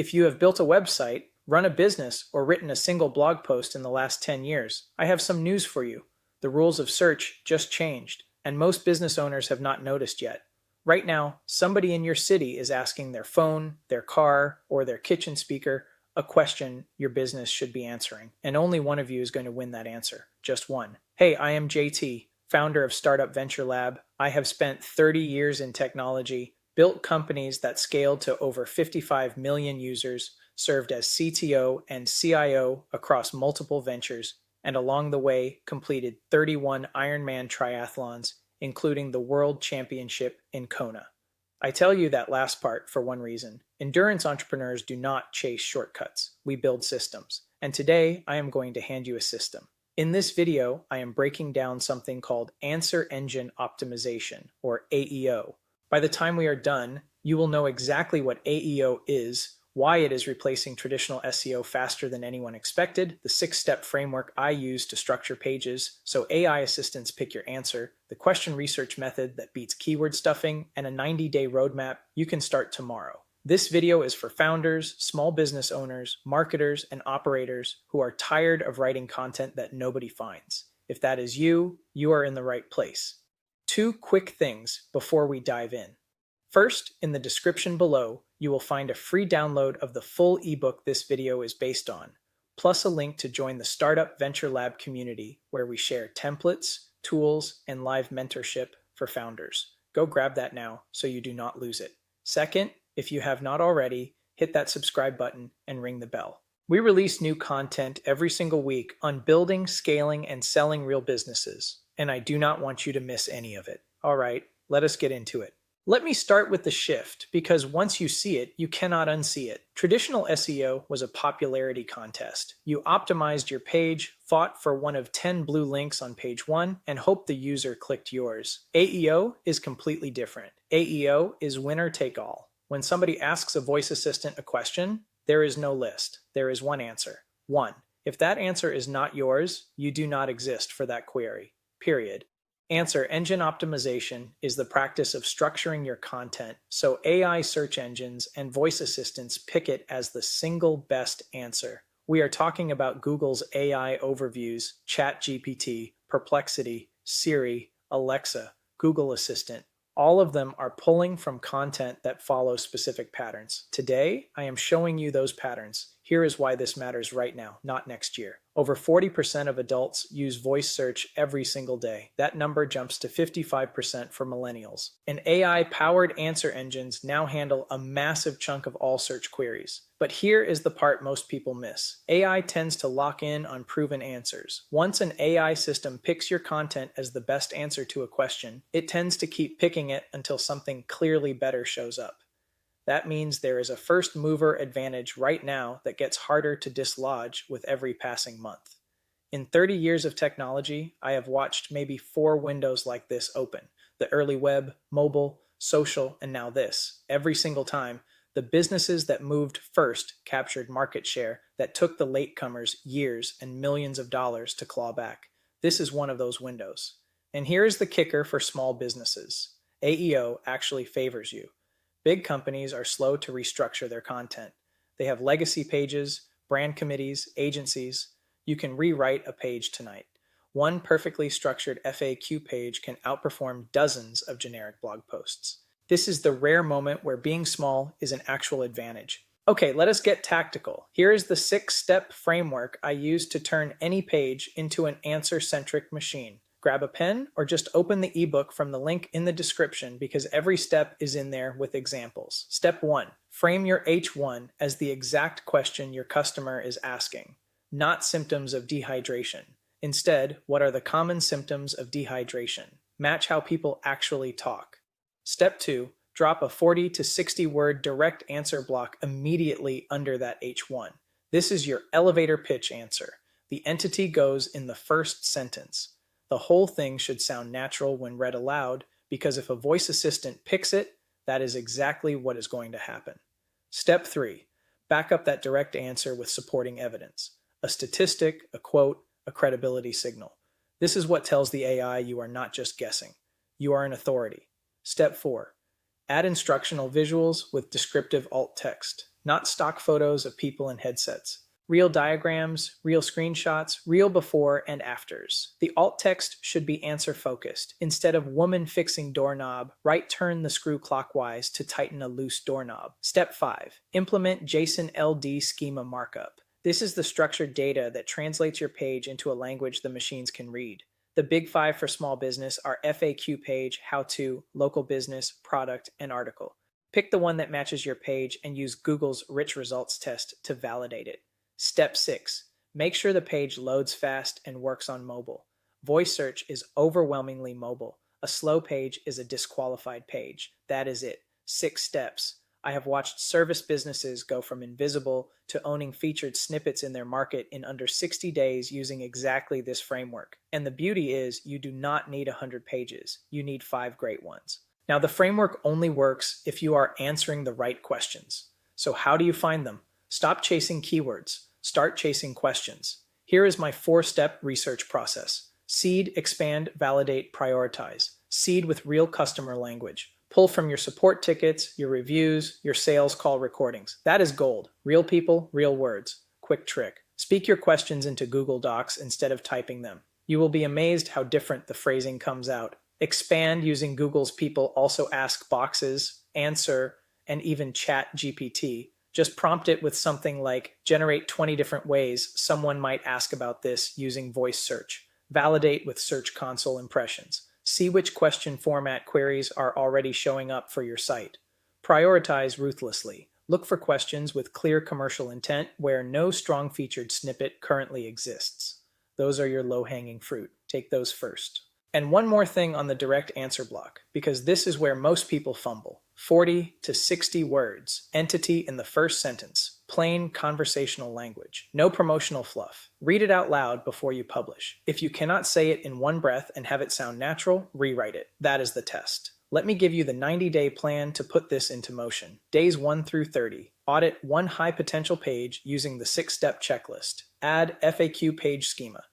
If you have built a website, run a business, or written a single blog post in the last 10 years, I have some news for you. The rules of search just changed, and most business owners have not noticed yet. Right now, somebody in your city is asking their phone, their car, or their kitchen speaker a question your business should be answering, and only one of you is going to win that answer. Just one. Hey, I am JT, founder of Startup Venture Lab. I have spent 30 years in technology, built companies that scaled to over 55 million users, served as CTO and CIO across multiple ventures, and along the way completed 31 Ironman triathlons, including the World Championship in Kona. I tell you that last part for one reason. Endurance entrepreneurs do not chase shortcuts. We build systems. And today, I am going to hand you a system. In this video, I am breaking down something called Answer Engine Optimization, or AEO. By the time we are done, you will know exactly what AEO is, why it is replacing traditional SEO faster than anyone expected, the 6-step framework I use to structure pages so AI assistants pick your answer, the question research method that beats keyword stuffing, and a 90-day roadmap you can start tomorrow. This video is for founders, small business owners, marketers, and operators who are tired of writing content that nobody finds. If that is you, you are in the right place. 2 quick things before we dive in. First, in the description below, you will find a free download of the full ebook this video is based on, plus a link to join the Startup Venture Lab community where we share templates, tools, and live mentorship for founders. Go grab that now so you do not lose it. Second, if you have not already, hit that subscribe button and ring the bell. We release new content every single week on building, scaling, and selling real businesses, and I do not want you to miss any of it. All right, let us get into it. Let me start with the shift, because once you see it, you cannot unsee it. Traditional SEO was a popularity contest. You optimized your page, fought for one of 10 blue links on page 1, and hoped the user clicked yours. AEO is completely different. AEO is winner take all. When somebody asks a voice assistant a question, there is no list. There is one answer. 1. If that answer is not yours, you do not exist for that query. Period. Answer engine optimization is the practice of structuring your content so AI search engines and voice assistants pick it as the single best answer. We are talking about Google's AI overviews, ChatGPT, Perplexity, Siri, Alexa, Google Assistant. All of them are pulling from content that follows specific patterns. Today, I am showing you those patterns. Here is why this matters right now, not next year. Over 40% of adults use voice search every single day. That number jumps to 55% for millennials. And AI-powered answer engines now handle a massive chunk of all search queries. But here is the part most people miss. AI tends to lock in on proven answers. Once an AI system picks your content as the best answer to a question, it tends to keep picking it until something clearly better shows up. That means there is a first mover advantage right now that gets harder to dislodge with every passing month. In 30 years of technology, I have watched maybe 4 windows like this open: the early web, mobile, social, and now this. Every single time, the businesses that moved first captured market share that took the latecomers years and millions of dollars to claw back. This is one of those windows. And here is the kicker for small businesses. AEO actually favors you. Big companies are slow to restructure their content. They have legacy pages, brand committees, agencies. You can rewrite a page tonight. One perfectly structured FAQ page can outperform dozens of generic blog posts. This is the rare moment where being small is an actual advantage. Okay, let us get tactical. Here is the 6-step framework I use to turn any page into an answer-centric machine. Grab a pen or just open the ebook from the link in the description, because every step is in there with examples. Step 1. Frame your H1 as the exact question your customer is asking, not symptoms of dehydration. Instead, what are the common symptoms of dehydration? Match how people actually talk. Step 2. Drop a 40 to 60 word direct answer block immediately under that H1. This is your elevator pitch answer. The entity goes in the first sentence. The whole thing should sound natural when read aloud, because if a voice assistant picks it, that is exactly what is going to happen. Step 3. Back up that direct answer with supporting evidence. A statistic, a quote, a credibility signal. This is what tells the AI you are not just guessing. You are an authority. Step 4. Add instructional visuals with descriptive alt text. not stock photos of people in headsets. Real diagrams, real screenshots, real before and afters. The alt text should be answer focused. Instead of woman fixing doorknob, right turn the screw clockwise to tighten a loose doorknob. Step 5. Implement JSON LD schema markup. This is the structured data that translates your page into a language the machines can read. The big 5 for small business are FAQ page, how to, local business, product, and article. Pick the one that matches your page and use Google's rich results test to validate it. Step 6. Make sure the page loads fast and works on mobile. Voice search is overwhelmingly mobile. A slow page is a disqualified page. That is it. 6 steps. I have watched service businesses go from invisible to owning featured snippets in their market in under 60 days using exactly this framework. And the beauty is you do not need 100 pages. You need 5 great ones. Now, the framework only works if you are answering the right questions. So how do you find them? Stop chasing keywords. Start chasing questions. Here is my 4-step research process. Seed, expand, validate, prioritize. Seed with real customer language. Pull from your support tickets, your reviews, your sales call recordings. That is gold. Real people, real words. Quick trick. Speak your questions into Google Docs instead of typing them. You will be amazed how different the phrasing comes out. Expand using Google's people also ask boxes, answer, and even chat GPT. Just prompt it with something like, generate 20 different ways someone might ask about this using voice search. Validate with Search Console impressions. See which question format queries are already showing up for your site. Prioritize ruthlessly. Look for questions with clear commercial intent where no strong featured snippet currently exists. Those are your low-hanging fruit. Take those first. And one more thing on the direct answer block, because this is where most people fumble. 40 to 60 words, entity in the first sentence, plain conversational language, no promotional fluff. Read it out loud before you publish. If you cannot say it in one breath and have it sound natural, rewrite it. That is the test. Let me give you the 90-day plan to put this into motion. Days 1 through 30. Audit one high-potential page using the 6-step checklist. Add FAQ page schema.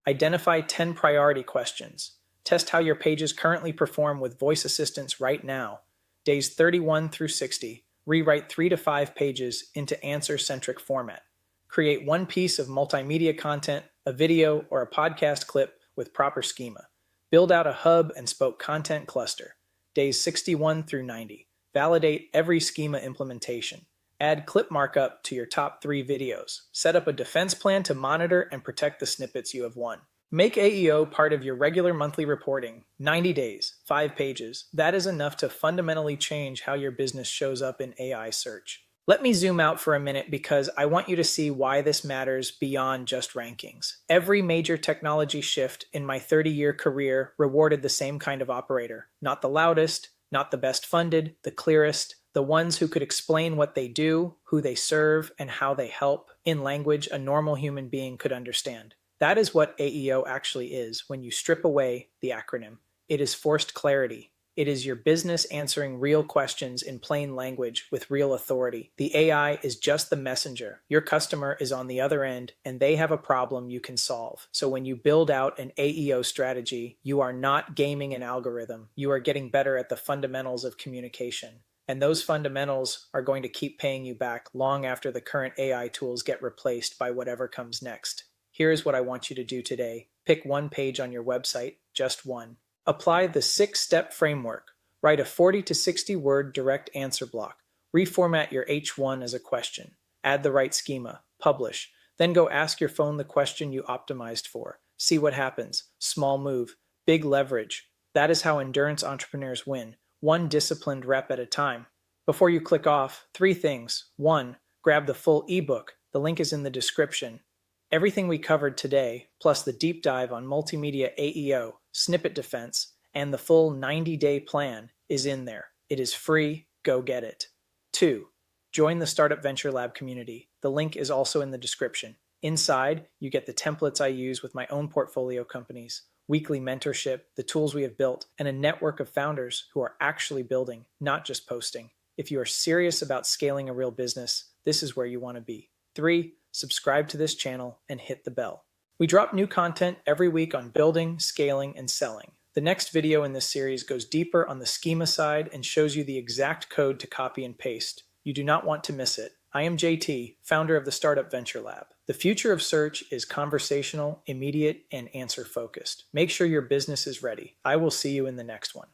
Identify 10 priority questions. Test how your pages currently perform with voice assistants right now. Days 31 through 60, rewrite 3 to 5 pages into answer-centric format. Create one piece of multimedia content, a video or a podcast clip with proper schema. Build out a hub and spoke content cluster. Days 61 through 90, validate every schema implementation. Add clip markup to your top 3 videos. Set up a defense plan to monitor and protect the snippets you have won. Make AEO part of your regular monthly reporting. 90 days, 5 pages. That is enough to fundamentally change how your business shows up in AI search. Let me zoom out for a minute because I want you to see why this matters beyond just rankings. Every major technology shift in my 30-year career rewarded the same kind of operator. Not the loudest, not the best funded, the clearest, the ones who could explain what they do, who they serve, and how they help in language a normal human being could understand. That is what AEO actually is when you strip away the acronym. It is forced clarity. It is your business answering real questions in plain language with real authority. The AI is just the messenger. Your customer is on the other end and they have a problem you can solve. So when you build out an AEO strategy, you are not gaming an algorithm. You are getting better at the fundamentals of communication. And those fundamentals are going to keep paying you back long after the current AI tools get replaced by whatever comes next. Here's what I want you to do today. Pick one page on your website, just one. Apply the 6-step framework. Write a 40 to 60 word direct answer block. Reformat your H1 as a question. Add the right schema. Publish. Then go ask your phone the question you optimized for. See what happens. Small move. Big leverage. That is how endurance entrepreneurs win. One disciplined rep at a time. Before you click off, 3 things. 1. Grab the full ebook. The link is in the description. Everything we covered today, plus the deep dive on multimedia AEO, snippet defense, and the full 90-day plan is in there. It is free. Go get it. 2. Join the Startup Venture Lab community. The link is also in the description. Inside, you get the templates I use with my own portfolio companies, weekly mentorship, the tools we have built, and a network of founders who are actually building, not just posting. If you are serious about scaling a real business, this is where you want to be. 3. Subscribe to this channel and hit the bell. We drop new content every week on building, scaling, and selling. The next video in this series goes deeper on the schema side and shows you the exact code to copy and paste. You do not want to miss it. I am JT, founder of the Startup Venture Lab. The future of search is conversational, immediate, and answer focused. Make sure your business is ready. I will see you in the next one.